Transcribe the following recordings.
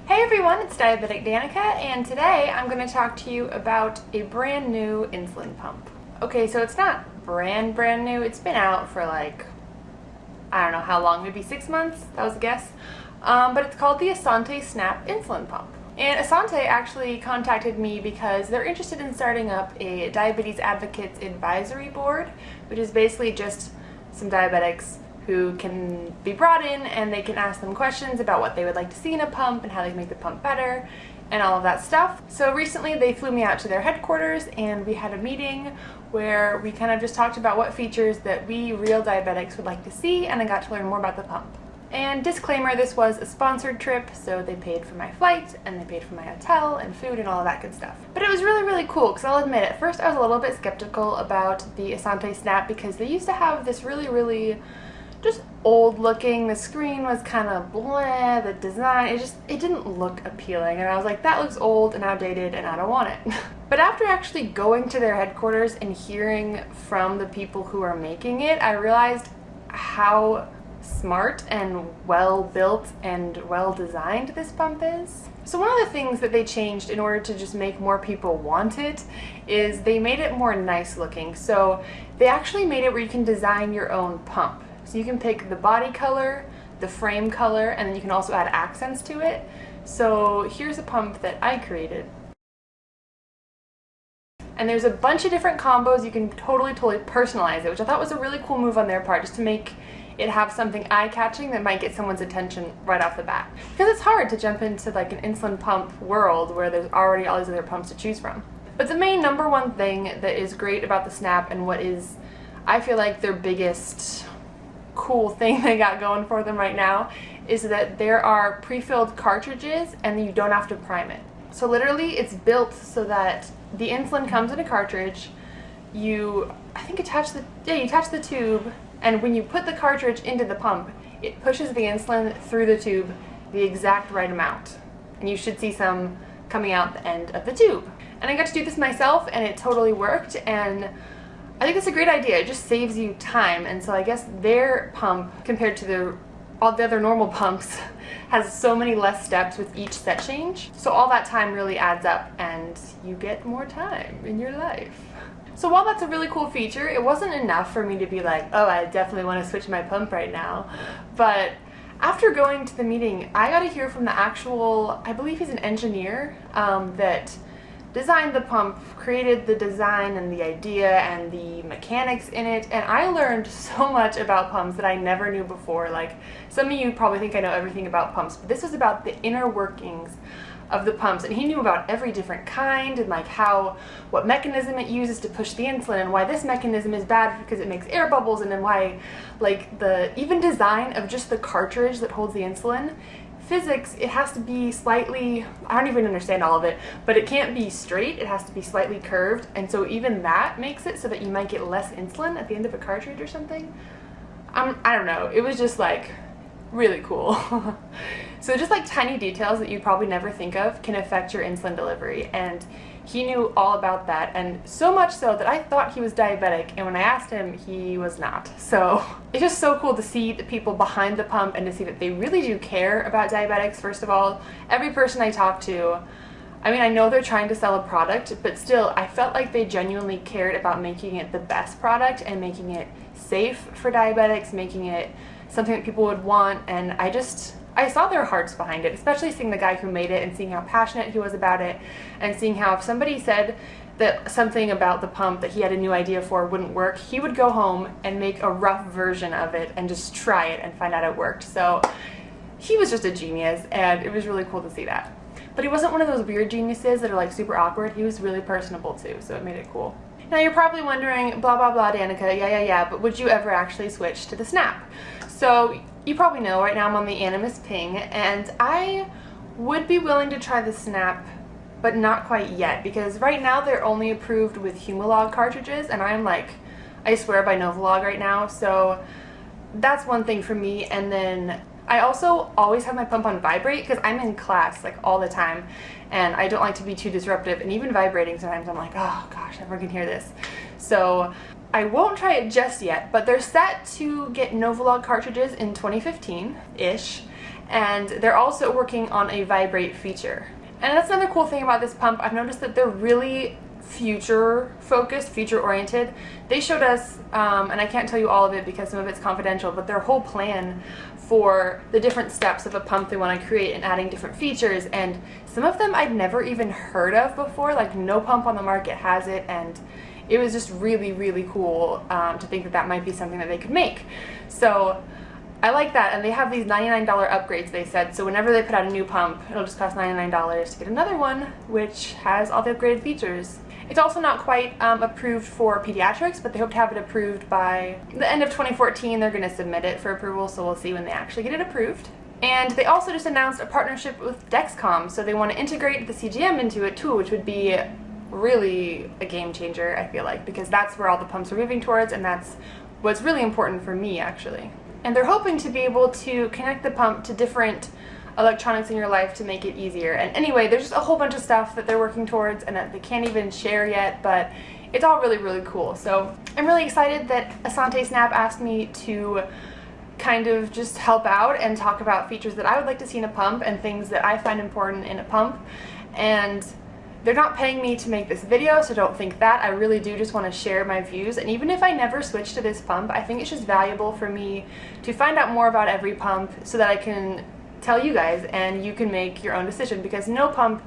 Hey everyone, it's Diabetic Danica, and today I'm going to talk to you about a brand new insulin pump. Okay, so it's not brand new, it's been out for like, I don't know how long, maybe 6 months, that was a guess. But it's called the Asante Snap insulin pump. And Asante actually contacted me because they're interested in starting up a Diabetes Advocates Advisory Board, which is basically just some diabetics who can be brought in and they can ask them questions about what they would like to see in a pump and how they can make the pump better and all of that stuff. So recently they flew me out to their headquarters and we had a meeting where we kind of just talked about what features that we real diabetics would like to see, and I got to learn more about the pump. And disclaimer, this was a sponsored trip, so they paid for my flight and they paid for my hotel and food and all of that good stuff. But it was really cool because I'll admit at first I was a little bit skeptical about the Asante Snap because they used to have this really just old looking, the screen was kind of blah, the design, it didn't look appealing, and I was like, that looks old and outdated and I don't want it. But after actually going to their headquarters and hearing from the people who are making it, I realized how smart and well built and well designed this pump is. So one of the things that they changed in order to just make more people want it is they made it more nice looking. So they actually made it where you can design your own pump. So you can pick the body color, the frame color, and then you can also add accents to it. So here's a pump that I created. And there's a bunch of different combos. You can totally personalize it, which I thought was a really cool move on their part, just to make it have something eye-catching that might get someone's attention right off the bat. Because it's hard to jump into like an insulin pump world where there's already all these other pumps to choose from. But the main number one thing that is great about the Snap, and what is, I feel like, their biggest cool thing they got going for them right now, is that there are pre-filled cartridges and you don't have to prime it. So literally it's built so that the insulin comes in a cartridge, you attach the tube, and when you put the cartridge into the pump, it pushes the insulin through the tube the exact right amount, and you should see some coming out the end of the tube. And I got to do this myself and it totally worked, and I think that's a great idea. It just saves you time, and so I guess their pump, compared to all the other normal pumps, has so many less steps with each set change. So all that time really adds up and you get more time in your life. So while that's a really cool feature, it wasn't enough for me to be like, oh, I definitely want to switch my pump right now. But after going to the meeting, I got to hear from the actual, I believe he's an engineer, that designed the pump, created the design and the idea and the mechanics in it, and I learned so much about pumps that I never knew before. Like, some of you probably think I know everything about pumps, but this was about the inner workings of the pumps, and he knew about every different kind and like what mechanism it uses to push the insulin, and why this mechanism is bad because it makes air bubbles, and then why, like, the even design of just the cartridge that holds the insulin. Physics, it has to be slightly, I don't even understand all of it, but it can't be straight, it has to be slightly curved, and so even that makes it so that you might get less insulin at the end of a cartridge or something. I don't know, it was just like really cool. So just like tiny details that you probably never think of can affect your insulin delivery, and he knew all about that, and so much so that I thought he was diabetic, and when I asked him, he was not. So it's just so cool to see the people behind the pump and to see that they really do care about diabetics. First of all, every person I talked to, I mean, I know they're trying to sell a product, but still, I felt like they genuinely cared about making it the best product and making it safe for diabetics, making it something that people would want, and I saw their hearts behind it, especially seeing the guy who made it and seeing how passionate he was about it, and seeing how if somebody said that something about the pump that he had a new idea for wouldn't work, he would go home and make a rough version of it and just try it and find out it worked. So he was just a genius, and it was really cool to see that. But he wasn't one of those weird geniuses that are like super awkward. He was really personable too, so it made it cool. Now you're probably wondering, blah blah blah, Danica, yeah, but would you ever actually switch to the Snap? So you probably know right now I'm on the Animus Ping, and I would be willing to try the Snap, but not quite yet, because right now they're only approved with Humalog cartridges, and I'm like, I swear by Novolog right now, so that's one thing for me. And then I also always have my pump on vibrate because I'm in class like all the time, and I don't like to be too disruptive, and even vibrating sometimes I'm like, oh gosh, everyone can hear this. So I won't try it just yet, but they're set to get Novolog cartridges in 2015-ish, And they're also working on a vibrate feature. And that's another cool thing about this pump. I've noticed that they're really future focused, future oriented. They showed us, and I can't tell you all of it because some of it's confidential, but their whole plan for the different steps of a pump they want to create and adding different features, and some of them I'd never even heard of before. Like, no pump on the market has it, and it was just really, really cool to think that that might be something that they could make. So I like that, and they have these $99 upgrades, they said, so whenever they put out a new pump, it'll just cost $99 to get another one, which has all the upgraded features. It's also not quite approved for pediatrics, but they hope to have it approved by the end of 2014. They're going to submit it for approval, so we'll see when they actually get it approved. And they also just announced a partnership with Dexcom, so they want to integrate the CGM into it too, which would be really a game changer, I feel like, because that's where all the pumps are moving towards, and that's what's really important for me, actually. And they're hoping to be able to connect the pump to different electronics in your life to make it easier. And anyway, there's just a whole bunch of stuff that they're working towards and that they can't even share yet, but it's all really, really cool. So I'm really excited that Asante Snap asked me to kind of just help out and talk about features that I would like to see in a pump and things that I find important in a pump. And they're not paying me to make this video, so don't think that. I really do just want to share my views, and even if I never switch to this pump, I think it's just valuable for me to find out more about every pump so that I can tell you guys and you can make your own decision, because no pump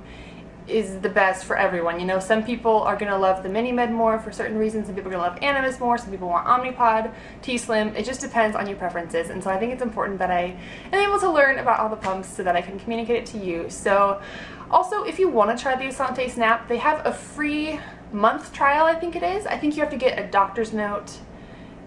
is the best for everyone. You know, some people are going to love the Mini-Med more for certain reasons, some people are going to love Animus more, some people want Omnipod, T-Slim. It just depends on your preferences, and so I think it's important that I am able to learn about all the pumps so that I can communicate it to you. So also, if you want to try the Asante Snap, they have a free month trial, I think it is. I think you have to get a doctor's note,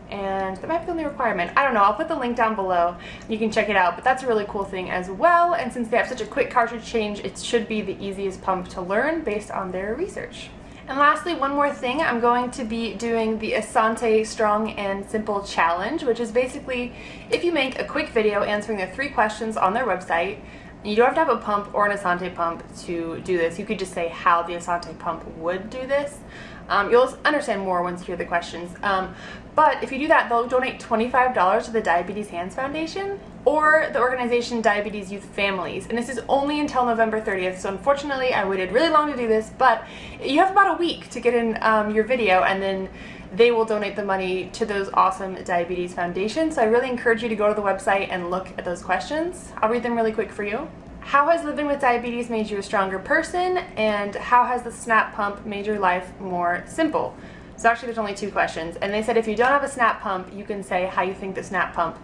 and that might be the only requirement. I don't know, I'll put the link down below. You can check it out, but that's a really cool thing as well, and since they have such a quick cartridge change, it should be the easiest pump to learn based on their research. And lastly, one more thing, I'm going to be doing the Asante Strong and Simple Challenge, which is basically if you make a quick video answering the 3 questions on their website. You don't have to have a pump or an Asante pump to do this. You could just say how the Asante pump would do this. You'll understand more once you hear the questions. But if you do that, they'll donate $25 to the Diabetes Hands Foundation or the organization Diabetes Youth Families. And this is only until November 30th, so unfortunately I waited really long to do this, but you have about a week to get in your video, and then they will donate the money to those awesome diabetes foundations. So I really encourage you to go to the website and look at those questions. I'll read them really quick for you. How has living with diabetes made you a stronger person? And how has the Snap pump made your life more simple? So actually there's only 2 questions. And they said if you don't have a Snap pump, you can say how you think the Snap pump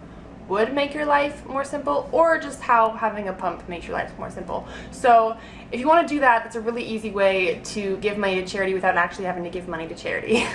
would make your life more simple, or just how having a pump makes your life more simple. So if you want to do that, that's a really easy way to give money to charity without actually having to give money to charity.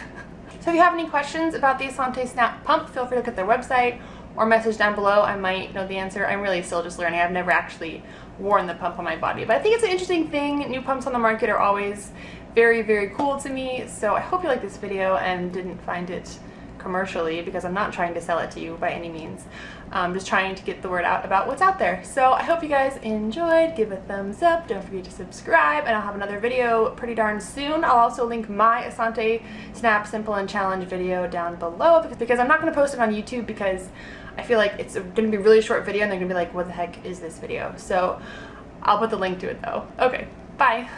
So if you have any questions about the Asante Snap pump, feel free to look at their website or message down below. I might know the answer. I'm really still just learning. I've never actually worn the pump on my body, but I think it's an interesting thing. New pumps on the market are always very, very cool to me. So I hope you like this video and didn't find it commercially, because I'm not trying to sell it to you by any means. I'm just trying to get the word out about what's out there. So I hope you guys enjoyed. Give a thumbs up. Don't forget to subscribe, and I'll have another video pretty darn soon. I'll also link my Asante Snap Simple and Challenge video down below, because I'm not going to post it on YouTube, because I feel like it's going to be a really short video and they're going to be like, what the heck is this video? So I'll put the link to it though. Okay, bye.